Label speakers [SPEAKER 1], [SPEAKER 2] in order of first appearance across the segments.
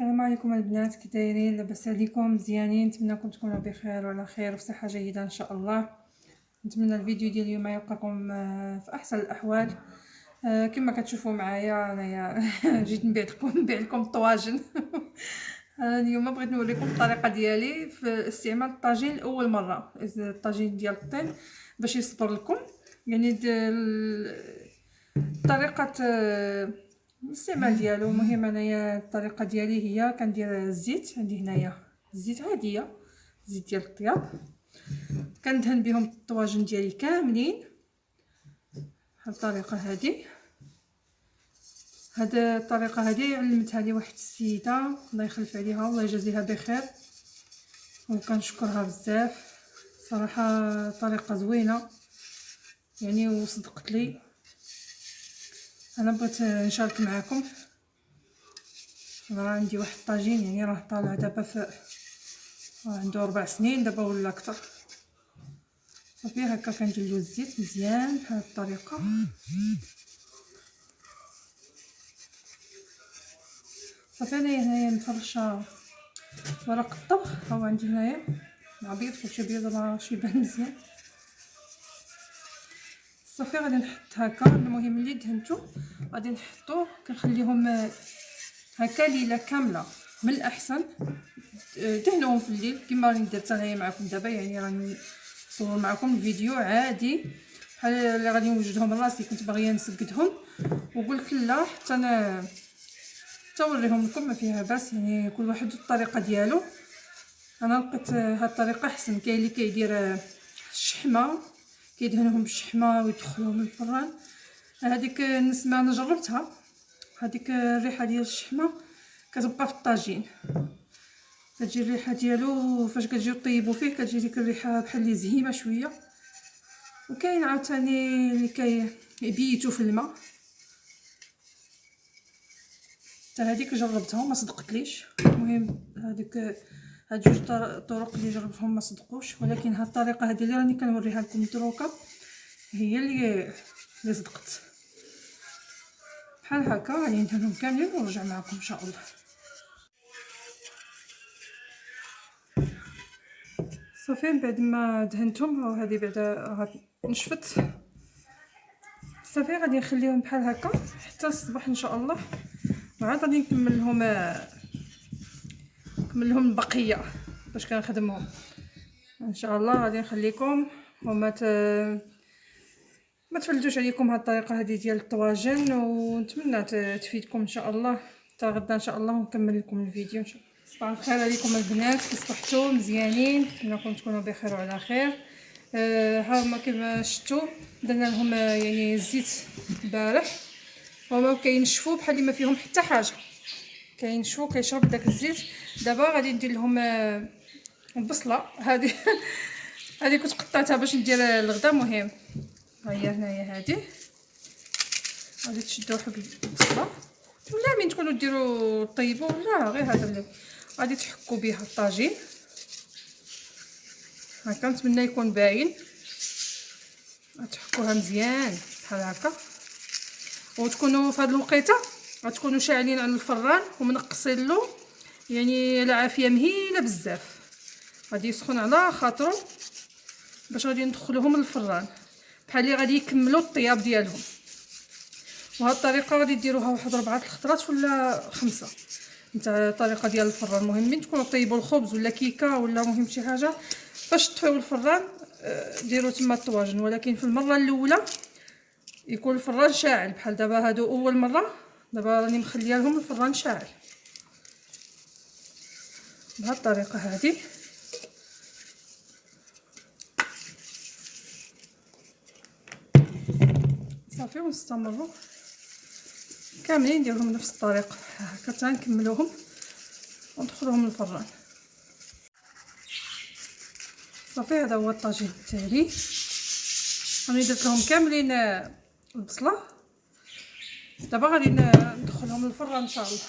[SPEAKER 1] السلام عليكم البنات، كي دايرين؟ لاباس عليكم؟ مزيانين؟ نتمنىكم تكونوا بخير وعلى خير وفي صحه جيده ان شاء الله. نتمنى الفيديو ديال اليوم يلقاكم في احسن الاحوال. كما كتشوفوا معايا انايا جيت نبيع لكم الطواجن. اليوم بغيت نوريكم الطريقه ديالي في استعمال الطاجين لاول مره، الطاجين ديال الطين باش يصبر لكم. يعني طريقه الاستعمال ديالو مهم. انايا الطريقه ديالي هي كندير الزيت، عندي هنايا الزيت عاديه، زيت ديال الطياب، كندهن بهم الطواجن ديالي كاملين بهاد الطريقه هذه. هاد الطريقه هذه علمتها لي واحد السيده، الله يخلف عليها والله يجازيها بخير وكنشكرها بزاف صراحه. طريقه زوينه يعني وصدقت لي. انا بغيت نشارك معكم. راه عندي واحد الطاجين يعني راه طالع دابا في عنده 4 سنين دابا ولا اكثر. صافي هكا كندير له الزيت مزيان بهذه الطريقه. صافي انا هنايا مفرشه ورق الطبخ، ها عندي هنايا عبيض كلشي بيض باش يبان مزيان. صافي غادي نحط هكا. المهم اللي دهنتو غادي نحطوه كنخليهم هكا ليله كامله. من الاحسن دهنوهم في الليل كما راني درت انايا معكم دابا، يعني راني نصور معكم الفيديو عادي بحال اللي غادي نوجدهم راسي. كنت باغيه نسقدهم وقلت لا حتى انا توريهم لكم ما فيها باس، يعني كل واحد الطريقه ديالو. انا لقيت هاد الطريقه احسن. كاين اللي كيدير الشحمه كيدهنهم بالشحمه ويدخلوهم للفران، هذيك النسمه انا جربتها، هذيك الريحه ديال الشحمه كتبقى في الطاجين، كتجي الريحه ديالو فاش كتجيو طيبوا فيه كتجي ديك الريحه بحال اللي زهيمه شويه. وكاين عاوتاني اللي كيبيتو في الماء، حتى هذيك جربتها ما صدقتليش. المهم هاد جوج طرق اللي جربتهم ما صدقوش، ولكن هاد الطريقه هذه اللي راني كنوريها لكم دروكا هي اللي صدقت. بحال هكا غادي ندهنهم كاملين ونرجع معكم ان شاء الله. صافي من بعد ما دهنتهم ها هذه بعدا نشفت. صافي غادي نخليهم بحال هكا حتى الصباح ان شاء الله، وعاد غادي نكمل لهم البقيه باش كنخدمهم ان شاء الله. غادي نخليكم وما ما تفلتوش عليكم هاد الطريقه هذه ديال الطواجن، ونتمنى تفيدكم ان شاء الله. حتى غدا ان شاء الله ونكمل لكم الفيديو ان شاء الله. صباح الخير عليكم البنات، كي صبحتوا؟ مزيانين؟ نتمنىكم تكونوا بخير وعلى خير. ها هما كما شفتوا درنا لهم يعني الزيت البارح، هما كينشفوا بحال اللي ما فيهم حتى حاجه، كينشفوا كيشرب داك الزيت. دابا غادي ندير لهم البصله هذه. هذه كنت قطعتها باش ندير الغدا. مهم ها هي هنايا هذه غادي تشدوا حب البصله، ولا من تكونوا ديروا طيبوا ولا غير هذا اللي غادي تحكوا به الطاجين هكا. نتمنى يكون باين، غتحكوها مزيان بحال هكا. وتكونوا في هذه الوقيته غتكونوا شاعلين على الفران ومنقصين له، يعني العافيه مهيله بزاف. غادي يسخن على خاطرو باش غادي ندخلوهم للفران بحال اللي غادي يكملوا الطياب ديالهم. وهاد الطريقه غادي ديروها واحد 4 الخطرات ولا 5 نتا الطريقه ديال الفران. المهم من تكونوا طيبوا الخبز ولا كيكه ولا مهم شي حاجه باش تطفيو الفران ديروا تما الطواجن، ولكن في المره الاولى يكون الفران شاعل. بحال دابا هادو اول مره، دابا راني مخليه لهم الفران شاعل بهاد الطريقه هذه. صافي ونستمروا كاملين نديرهم نفس الطريقه هكا حتى نكملوهم وندخلوهم للفران. صافي هذا هو الطاجين التالي. راني درت لهم كاملين البصله، دابا غادي ندخلهم للفران ان شاء الله.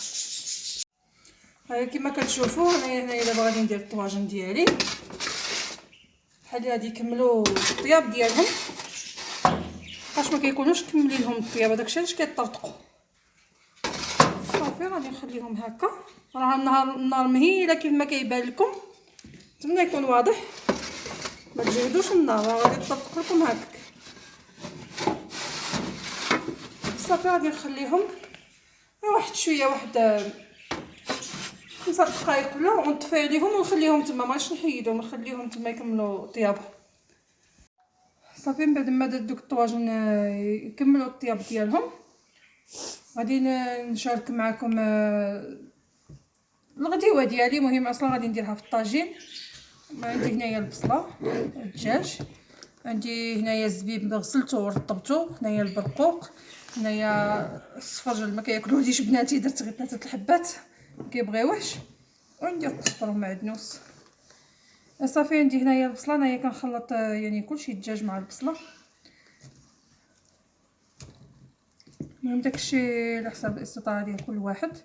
[SPEAKER 1] ها كما كتشوفوا هنايا دابا غادي ندير الطواجن ديالي بحال غادي يكملوا الطياب ديالهم، باش ما كيكونوش كملين لهم الطياب، هذاك الشيء علاش كيطرطقوا. صافي صافي غادي نخليهم هكا. راه النار مهيله كيف ما كيبان لكم، نتمنى يكون واضح. ما تجهدوش النار، راه غادي تطبق لكم هكاك. صافي غادي نخليهم واحد شويه، واحد 5 دقائق ولا، ونطفي عليهم ونخليهم تما، ماغاديش نحيدهم، نخليهم تما يكملوا طيابهم. صافي من بعد ما دات دوك الطواجن يكملوا الطياب ديالهم، غادي نشارك معكم الغديوه ديالي. مهم اصلا غادي نديرها في الطاجين. عندي هنايا البصله، الدجاج، عندي هنايا الزبيب غسلته ورطبته، هنايا البرقوق، هنايا الصفرجل ما كياكلوهش بناتي، درت غير 3 الحبات كيبغيوهش، وعندي القزبر والمعدنوس. صافي عندي هنايا البصله، انايا كنخلط يعني كلشي، الدجاج مع البصله. المهم داكشي على حسب الاستطاعه ديال كل واحد.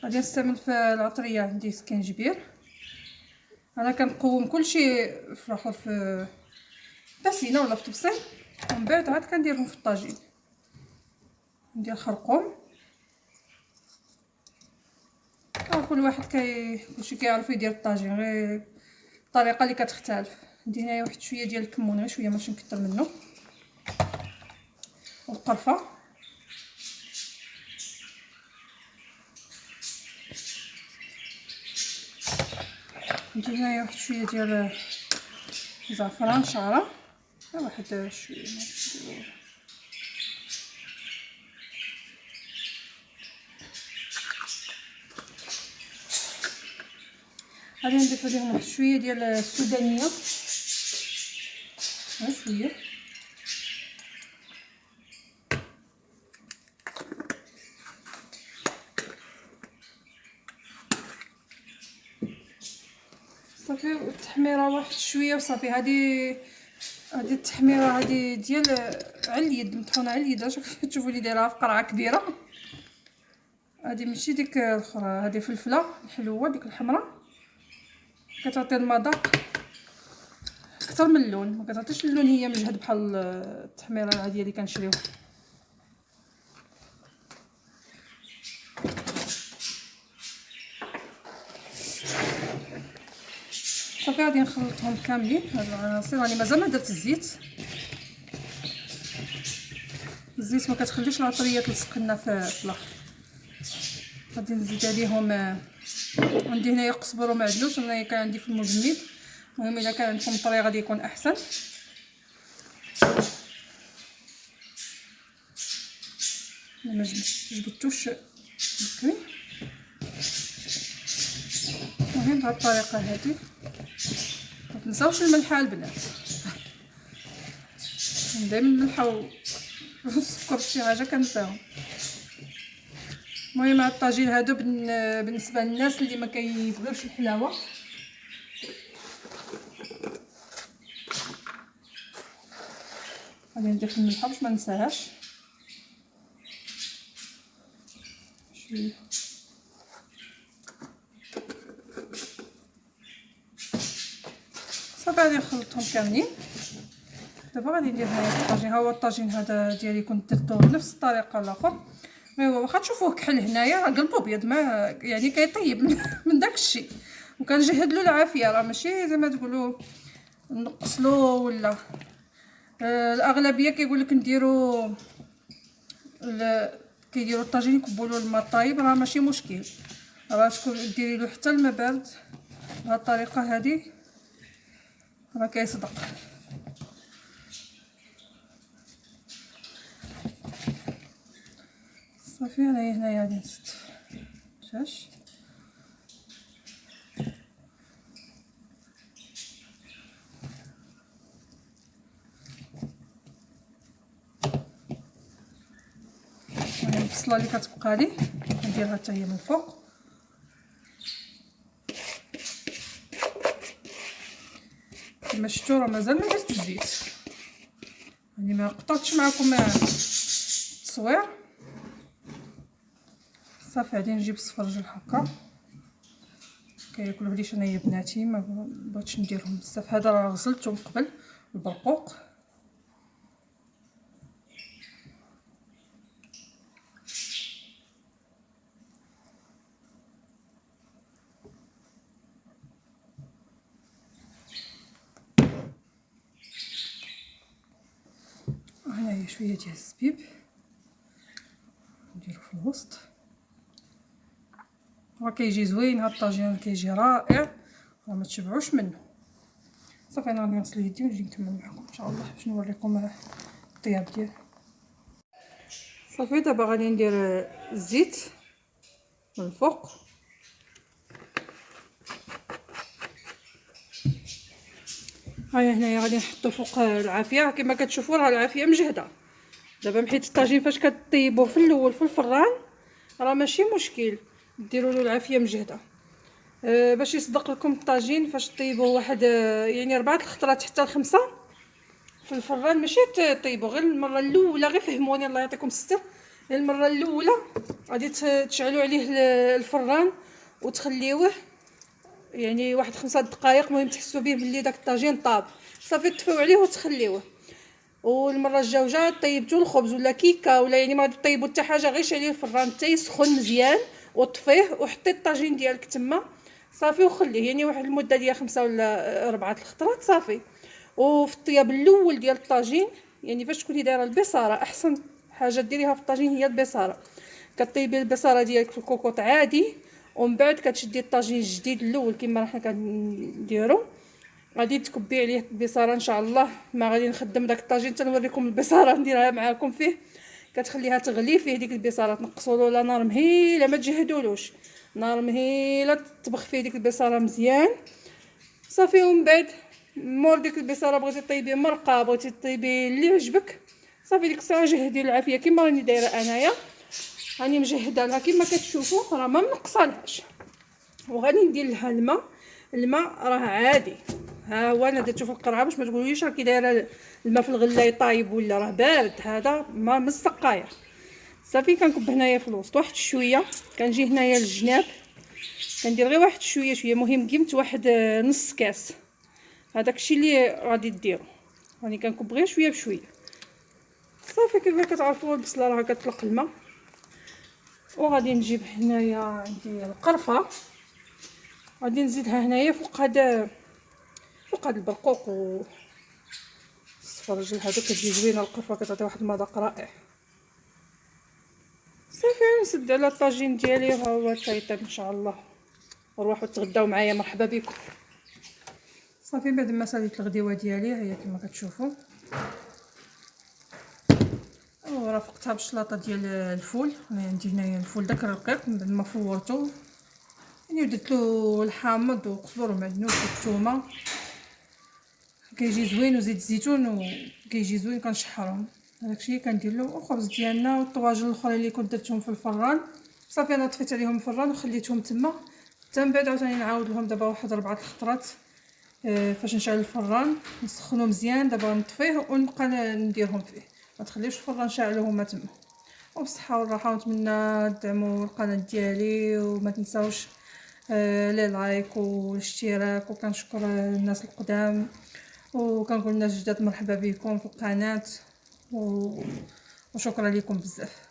[SPEAKER 1] غادي نستعمل في العطريه، عندي سكنجبير. انا كنقوم كلشي في الاخر في باسينه ولا في طبسيل، ومن بعد عاد كنديرهم في الطاجين. ندير خرقوم. كل واحد كلشي كيعرف يدير الطاجين، غير الطريقه اللي كتختلف. عندي هنايا واحد شويه ديال الكمون، غير شويه ماشي نكثر منه، والقرفه. عندي هنايا واحد شويه ديال زعفران شعره، واحد شويه غادي نضيف عليهم واحد شويه ديال السودانيه، شويه. صافي التحميره واحد شويه وصافي. هذه التحميره هذه ديال على اليد، مطحونه على اليد. تشوفوا لي دايرها في قرعه كبيره. هذه ماشي ديك الاخرى، هذه فلفله الحلوه ديك الحمراء، كتعطي المذاق اكثر من اللون. ما كتعطيش اللون هي مجهد بحال التحميره العاديه اللي كنشريو. صافي غادي نخلطهم كاملين هاد العناصر. راني مازال ما درت الزيت ما كتخليش العطريه تلصق لنا في الاخر. غادي نزيد عليهم عندي هنايا قزبر ومعدنوس، انا كان عندي في المجمد. المهم الا كان عندكم طري غادي يكون احسن. ما جبدتوش بكري. المهم بهذه الطريقه هذه. ما تنساوش الملحه البنات، دائما الملحه والسكر شي حاجه كنساهم. المهم هاد الطاجين هادو بالنسبه للناس اللي ما كيبغيوش الحلاوه، غادي ندير الملحه باش ما ننساهاش شويه. صافي غادي نخلطهم كاملين. دابا غادي ندير هنايا الطاجين. ها هو الطاجين هذا ديالي كنت درته بنفس الطريقه الاخر. ايوا واخا تشوفوه كحل هنايا، راه قلبو ابيض، ما يعني كيطيب من داك الشيء، وكنجهد له العافيه. راه ماشي زعما تقولوا نقصلو ولا. الاغلبيه كيقول لك نديرو كيديروا الطاجين يكبوا له الماء طايب، راه ماشي مشكل، راه تكون ديري له حتى الماء بارد. بهذه الطريقه هذه راه كيصدق. صافي هنايا غادي نستف الدجاج. البصله اللي كتبقى لي نديرها حتى هي من الفوق. كما شفتوا راه مازال ما درت الزيت، يعني ما قطعتش معكم التصوير. صافي غادي نجيب الصفرجل هكا، كياكلوه ليش انايا بناتي، ما بغيتش نديرهم بزاف. هذا راه غسلته من قبل البرقوق. هنايا شويه ديال الزبيب نديرو في الوسط. راه كيجي زوين هاد الطاجين، كيجي رائع، راه ما تشبعوش منه. صافي انا غادي نغسل يدي ونجي نكمل معكم ان شاء الله باش نوريكم الطياب ديالو. صافي دابا غادي ندير الزيت من الفوق. هاي هنايا غادي نحطو فوق العافيه. كما كتشوفوا راه العافيه مجهده دابا، حيت الطاجين فاش كطيبوه في الاول في الفران راه ماشي مشكل ديروا له العافيه مجهده. باش يصدق لكم الطاجين فاش طيبوه واحد يعني 4 الخطرات حتى ل5 في الفران، ماشي طيبوا غير المره الاولى. غير فهموني الله يعطيكم الستر، المره الاولى غادي تشعلوا عليه الفران وتخليوه يعني واحد 5 دقائق، المهم تحسوا به بلي داك الطاجين طاب. صافي تطفيو عليه وتخليوه. والمره الجوجه طيبتوا الخبز ولا كيكه ولا يعني ما غادي طيبوا حتى حاجه، غير شعليه الفران حتى يسخن مزيان وطفيه وحطي الطاجين ديالك تما صافي وخليه يعني واحد المده ديال 5 ولا 4 الخطرات صافي. وفي الطياب الاول ديال الطاجين يعني فاش تكوني دايره البصاره، احسن حاجه ديريها في الطاجين هي البصاره. كطيبي البصاره ديالك في الكوكوط عادي، ومن بعد كتشدي الطاجين الجديد الاول كما حنا كنديرو، غادي تكبي عليه البصاره ان شاء الله. ما غادي نخدم داك الطاجين تنوريكم البصاره نديرها معاكم فيه. كتخليها تغلي فيه ديك البصاره، تنقصوا له لا نار مهيله، ما تجهدولوش نار مهيله، تطبخ فيه ديك البصاره مزيان صافي. ومن بعد مور ديك البصاره بغيتي طيبي مرقه، بغيتي طيبي اللي عجبك صافي ديك الساعه جهدي العافيه كما راني دايره انايا. راني مجهده لها كما كتشوفوا، راه ما منقصالهاش. وغادي ندير لها الماء راه عادي، ها هو انا درتو في القرعه باش ما تقولوليش راكي دايره الماء في الغلايه طايب ولا راه بارد. هذا ما من السقايه. صافي كنكب هنايا في الوسط واحد شويه، كنجي هنايا للجناب كندير غير واحد شويه مهم قيمت واحد نص كاس. هذاك الشيء اللي غادي ديرو، راني كنكب غير شويه بشويه صافي. كيف كتعرفوا البصله راه كتطلق الماء. وغادي نجيب هنايا عندي القرفه، غادي نزيدها هنايا فوق هذا البرقوق والصفرجل هذا. كتجي زوينه القرفه، كتعطي واحد المذاق رائع. صافي نسد على الطاجين ديالي ها هو تيطيب ان شاء الله. روحوا تغداو معايا، مرحبا بكم. صافي بعد ما ساليت الغديوه ديالي هي كما كتشوفوا، ورافقتها بالشلاطه ديال الفول. انا عندي هنايا الفول داك الرقيق، من بعد ما فورته يعني درت له الحامض وقزبر ومعدنوس والثومه، كيجي زوين، وزيت الزيتون وكيجي زوين كنشحرهم. داكشي كندير له الخبز ديالنا والطواجن الاخرين اللي كنت درتهم في الفران. صافي انا طفيت عليهم الفران وخليتهم تما حتى من بعد عاوتاني نعاود لهم دابا واحد 4 الخطرات. فاش نشعل الفران نسخنو مزيان، دابا نطفيه ونبقى نديرهم فيه، ما تخليوش الفران شاعل هما تما. وبصحه والراحه، ونتمنى تدعموا القناه ديالي وما تنساوش لي لايك والاشتراك. وكنشكر الناس القدام، وكنقول للناس الجداد مرحبا بكم في القناه وشكرا لكم بزاف.